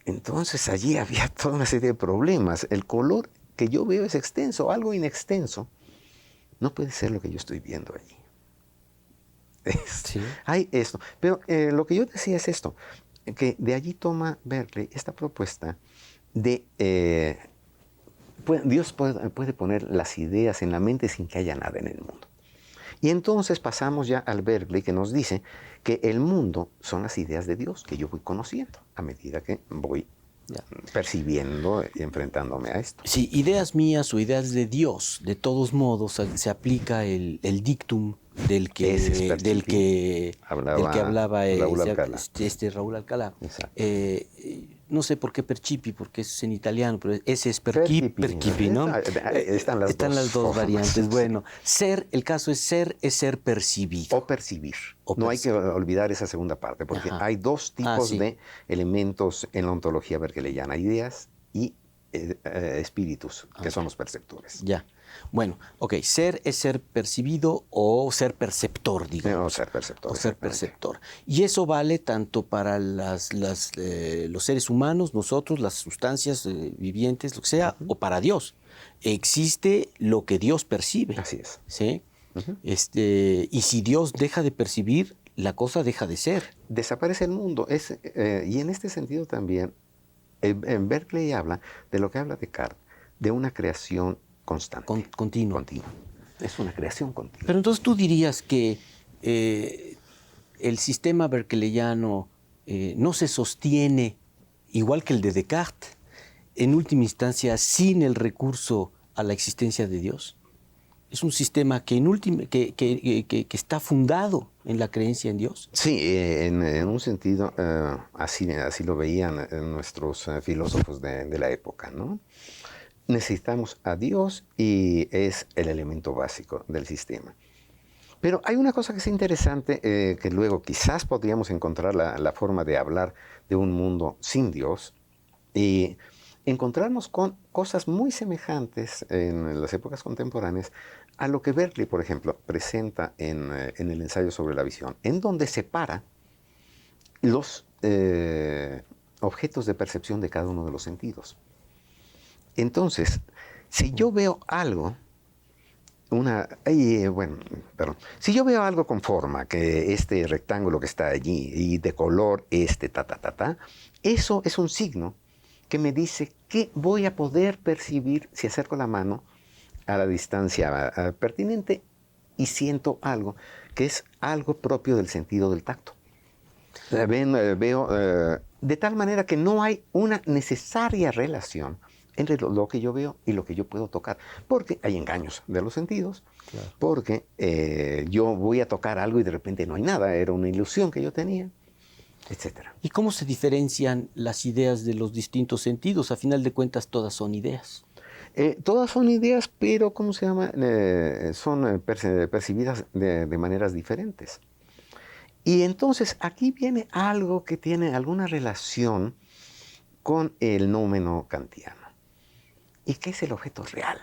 Entonces allí había toda una serie de problemas. El color que yo veo es extenso, algo inextenso. No puede ser lo que yo estoy viendo allí. Hay esto. Pero lo que yo decía es esto, que de allí toma Berkeley esta propuesta de... Dios puede poner las ideas en la mente sin que haya nada en el mundo. Y entonces pasamos ya al Berkeley que nos dice que el mundo son las ideas de Dios que yo voy conociendo a medida que voy percibiendo y enfrentándome a esto. Sí, ideas mías o ideas de Dios, de todos modos se aplica el dictum del que hablaba Raúl Alcalá. No sé por qué percipi, porque es en italiano, pero ese es percipi, ¿no? Están las dos variantes. Bueno, el caso es ser percibido. O percibir. No hay que olvidar esa segunda parte, porque hay dos tipos de elementos en la ontología berkeleyana, ideas y espíritus, que son los perceptores. Ya. Bueno, ser es ser percibido o ser perceptor, digamos. O ser perceptor. O ser perceptor. Y eso vale tanto para los seres humanos, nosotros, las sustancias vivientes, lo que sea, o para Dios. Existe lo que Dios percibe. Así es. ¿Sí? Y si Dios deja de percibir, la cosa deja de ser. Desaparece el mundo. Y en este sentido también, en Berkeley habla de lo que habla Descartes, de una creación constante. Continua. Es una creación continua. Pero entonces tú dirías que el sistema berkeleyano no se sostiene, igual que el de Descartes, en última instancia, sin el recurso a la existencia de Dios. Es un sistema que está fundado en la creencia en Dios. Sí, en un sentido, así lo veían nuestros filósofos de la época, ¿no? Necesitamos a Dios y es el elemento básico del sistema. Pero hay una cosa que es interesante, que luego quizás podríamos encontrar la forma de hablar de un mundo sin Dios y encontrarnos con cosas muy semejantes en las épocas contemporáneas a lo que Berkeley, por ejemplo, presenta en el ensayo sobre la visión, en donde separa los objetos de percepción de cada uno de los sentidos. Entonces, si yo veo algo, si yo veo algo con forma, que este rectángulo que está allí, y de color eso es un signo que me dice qué voy a poder percibir si acerco la mano a la distancia pertinente y siento algo que es algo propio del sentido del tacto. Veo de tal manera que no hay una necesaria relación entre lo que yo veo y lo que yo puedo tocar, porque hay engaños de los sentidos, claro. Porque yo voy a tocar algo y de repente no hay nada, era una ilusión que yo tenía, etc. ¿Y cómo se diferencian las ideas de los distintos sentidos? A final de cuentas, todas son ideas. Todas son ideas, pero ¿cómo se llama? Son percibidas de maneras diferentes. Y entonces aquí viene algo que tiene alguna relación con el nómeno kantiano. ¿Y qué es el objeto real?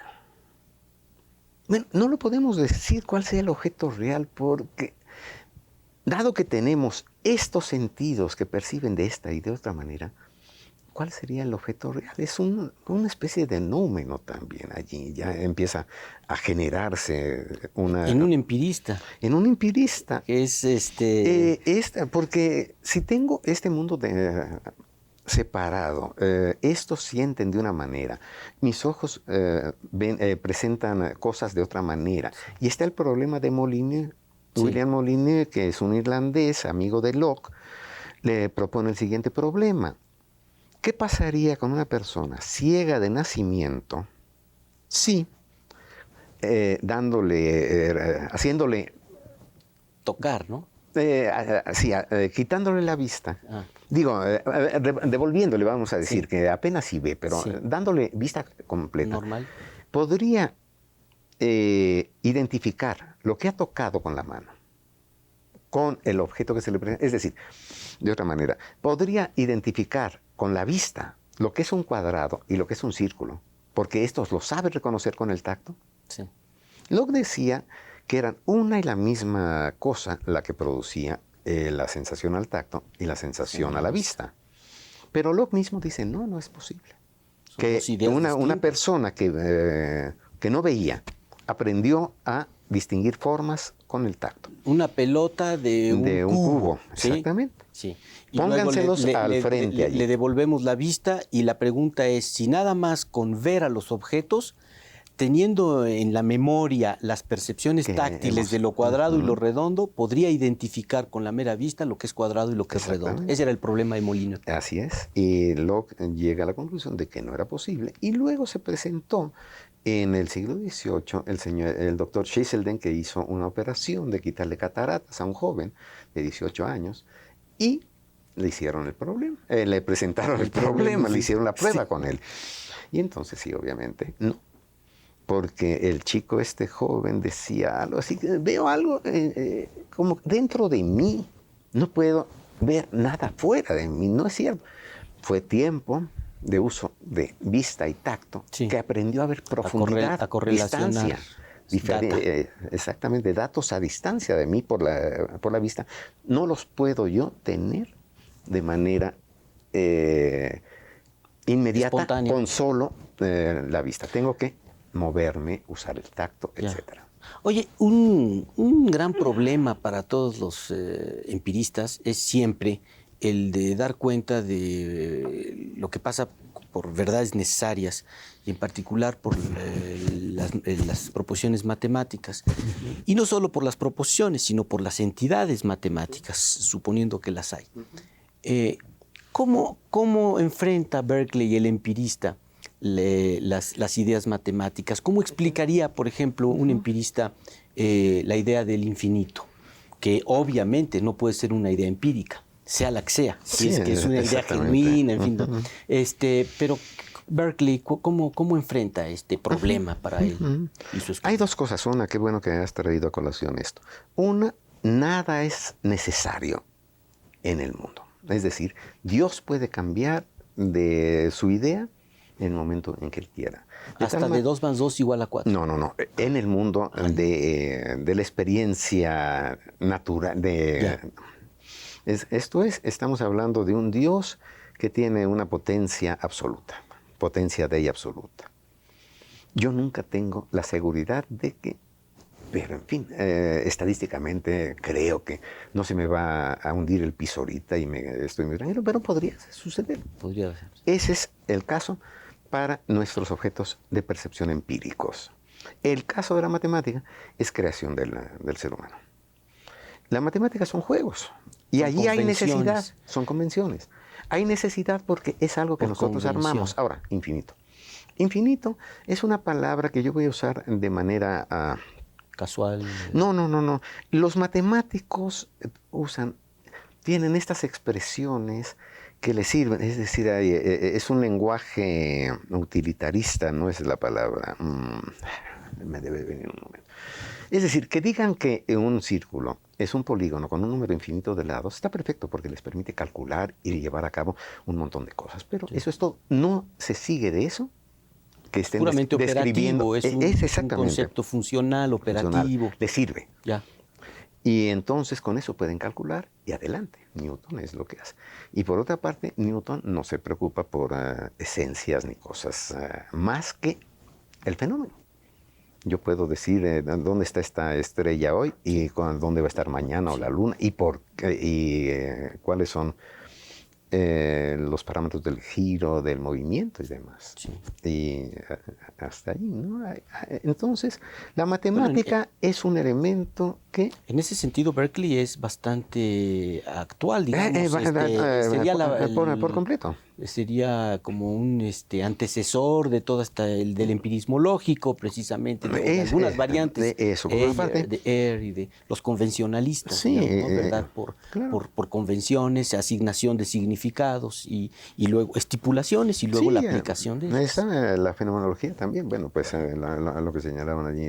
Bueno, no lo podemos decir cuál sea el objeto real porque, dado que tenemos estos sentidos que perciben de esta y de otra manera, ¿cuál sería el objeto real? Es una especie de nómeno también allí. Ya empieza a generarse una... En un empirista. En un empirista. Es porque si tengo este mundo separado, estos sienten de una manera, mis ojos presentan cosas de otra manera. Y está el problema de Molyneux. Sí. William Molyneux, que es un irlandés, amigo de Locke, le propone el siguiente problema. ¿Qué pasaría con una persona ciega de nacimiento si haciéndole... Tocar, ¿no? Quitándole la vista. Devolviéndole, vamos a decir, que apenas sí ve, pero dándole vista completa. Normal. Podría identificar lo que ha tocado con la mano, con el objeto que se le presenta. Es decir, de otra manera, podría identificar con la vista lo que es un cuadrado y lo que es un círculo, porque estos lo sabe reconocer con el tacto. Sí. Locke decía que eran una y la misma cosa la que producía la sensación al tacto y la sensación a la vista. Pero Locke mismo dice, no es posible. Que una persona que no veía aprendió a distinguir formas con el tacto. Una pelota de un cubo. Exactamente. Sí. Y pónganselos al frente. Le devolvemos la vista y la pregunta es si nada más con ver a los objetos, teniendo en la memoria las percepciones táctiles de lo cuadrado y lo redondo, podría identificar con la mera vista lo que es cuadrado y lo que es redondo. Ese era el problema de Molyneux. Así es. Y Locke llega a la conclusión de que no era posible. Y luego se presentó en el siglo XVIII el doctor Cheselden, que hizo una operación de quitarle cataratas a un joven de 18 años y le hicieron el problema. Le presentaron el problema, le hicieron la prueba con él. Y entonces sí, obviamente, no. Porque el chico joven decía algo así, veo algo como dentro de mí, no puedo ver nada fuera de mí, no es cierto. Fue tiempo de uso de vista y tacto que aprendió a ver profundidad, a correlacionar distancia, exactamente, datos a distancia de mí por la vista, no los puedo yo tener de manera inmediata, espontánea, con solo la vista. Tengo que moverme, usar el tacto, etc. Oye, un gran problema para todos los empiristas es siempre el de dar cuenta de lo que pasa por verdades necesarias y en particular por las proposiciones matemáticas. Y no solo por las proposiciones, sino por las entidades matemáticas, suponiendo que las hay. ¿Cómo enfrenta Berkeley, el empirista, las ideas matemáticas? ¿Cómo explicaría, por ejemplo, un empirista la idea del infinito? Que obviamente no puede ser una idea empírica, sea la que sea, si es que es una idea genuina, en fin. Pero Berkeley, ¿cómo enfrenta este problema para él y su escuela? Hay dos cosas. Una, qué bueno que has traído a colación esto. Una, nada es necesario en el mundo. Es decir, Dios puede cambiar de su idea en el momento en que Él quiera. Hasta de 2 más 2 igual a 4. No. En el mundo de la experiencia natural. Estamos hablando de un Dios que tiene una potencia absoluta, potencia Dei absoluta. Yo nunca tengo la seguridad de que Pero, en fin, estadísticamente creo que no se me va a hundir el piso ahorita y estoy muy tranquilo, pero podría suceder. Podría ser. Ese es el caso para nuestros objetos de percepción empíricos. El caso de la matemática es creación del ser humano. La matemática son juegos y Son allí hay necesidad, convenciones. son convenciones. Hay necesidad porque es algo que Por nosotros convención. armamos. Ahora, infinito. Infinito es una palabra que yo voy a usar de manera... Casual. No. Los matemáticos tienen estas expresiones que les sirven, es decir, es un lenguaje utilitarista, no es la palabra. Me debe venir un momento. Es decir, que digan que un círculo es un polígono con un número infinito de lados, está perfecto porque les permite calcular y llevar a cabo un montón de cosas. Pero eso es todo. No se sigue de eso que estén Puramente describiendo. operativo, es un exactamente. concepto funcional, operativo. Les sirve. Ya. Y entonces con eso pueden calcular y adelante. Newton es lo que hace. Y por otra parte, Newton no se preocupa por esencias ni cosas más que el fenómeno. Yo puedo decir dónde está esta estrella hoy y dónde va a estar mañana o la luna y cuáles son los parámetros del giro, del movimiento y demás. Sí. Y hasta ahí, ¿no? Entonces, la matemática es un elemento que... En ese sentido, Berkeley es bastante actual, digamos. Sería por completo. Sería como un antecesor de todo del empirismo lógico, precisamente, de algunas variantes de eso, por una parte. de Ayer y de los convencionalistas, Sí, digamos, ¿no? ¿Verdad? claro. Por convenciones, asignación de significados y luego estipulaciones y luego la aplicación de ellas. Está la fenomenología también. Bueno, pues lo que señalaban allí,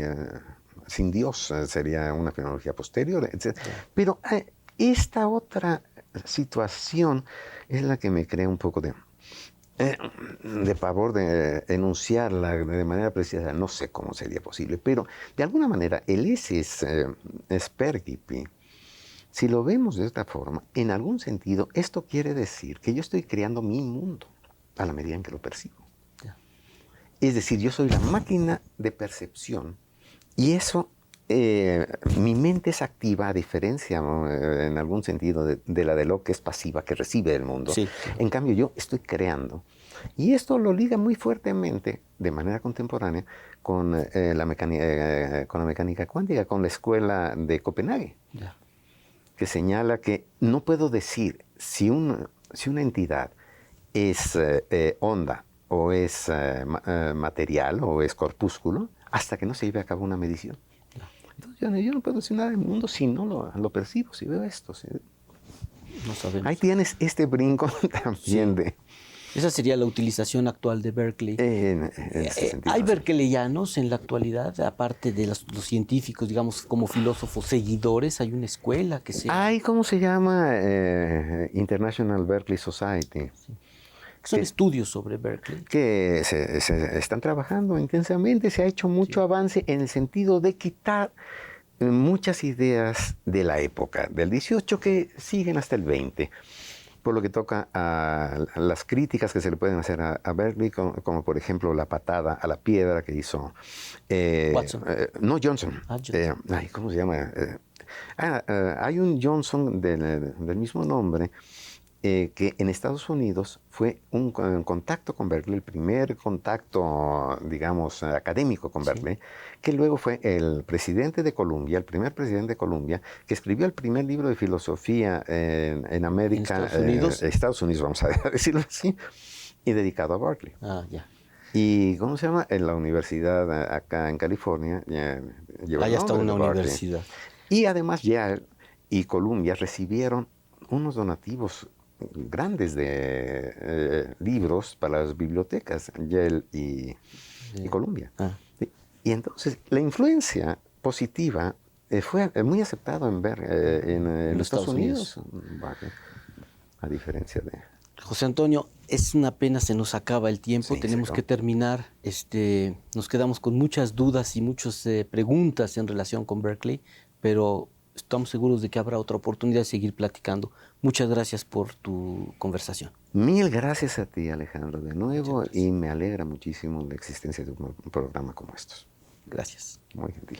sin Dios, sería una fenomenología posterior, etc. Pero esta otra situación es la que me crea un poco de pavor de enunciarla de manera precisa. No sé cómo sería posible, pero de alguna manera el esse es percipi. Si lo vemos de esta forma, en algún sentido, esto quiere decir que yo estoy creando mi mundo a la medida en que lo percibo. Ya. Es decir, yo soy la máquina de percepción y eso, mi mente es activa, a diferencia en algún sentido de la de lo que es pasiva, que recibe el mundo. Sí. En cambio, yo estoy creando. Y esto lo liga muy fuertemente, de manera contemporánea, con la mecánica cuántica, con la escuela de Copenhague. Ya. Que señala que no puedo decir si una entidad es onda o es material o es corpúsculo hasta que no se lleve a cabo una medición. Entonces yo no puedo decir nada del mundo si no lo percibo, si veo esto. No sabemos. Ahí tienes este brinco también de... Esa sería la utilización actual de Berkeley. En ese sentido, ¿Hay sí. berkeleyanos en la actualidad, aparte de los científicos, digamos, como filósofos seguidores? ¿Hay una escuela que sea? Hay, ¿cómo se llama? International Berkeley Society. Son estudios sobre Berkeley. Que se están trabajando intensamente. Se ha hecho mucho avance en el sentido de quitar muchas ideas de la época, del 18, que siguen hasta el 20. Por lo que toca a las críticas que se le pueden hacer a Berkeley, como por ejemplo la patada a la piedra que hizo Watson. No, Johnson. Johnson. ¿Cómo se llama? Hay un Johnson del mismo nombre que en Estados Unidos fue un contacto con Berkeley, el primer contacto, digamos, académico con Berkeley, que luego fue el presidente de Columbia, el primer presidente de Columbia, que escribió el primer libro de filosofía en América, ¿En Estados Unidos? Estados Unidos, vamos a decirlo así, y dedicado a Berkeley. Ah, ya. Y, ¿cómo se llama? En la universidad acá en California. Lleva Ahí el está nombre una de Berkeley. universidad. Y además Yale y Columbia recibieron unos donativos grandes de libros para las bibliotecas, Yale y Columbia. Ah. Y entonces la influencia positiva fue muy aceptada en los Estados Unidos, a diferencia de... José Antonio, es una pena, se nos acaba el tiempo, Sí, tenemos se que terminar. Nos quedamos con muchas dudas y muchas preguntas en relación con Berkeley, pero estamos seguros de que habrá otra oportunidad de seguir platicando. Muchas gracias por tu conversación. Mil gracias a ti, Alejandro, de nuevo, y me alegra muchísimo la existencia de un programa como estos. Gracias. Muy gentil.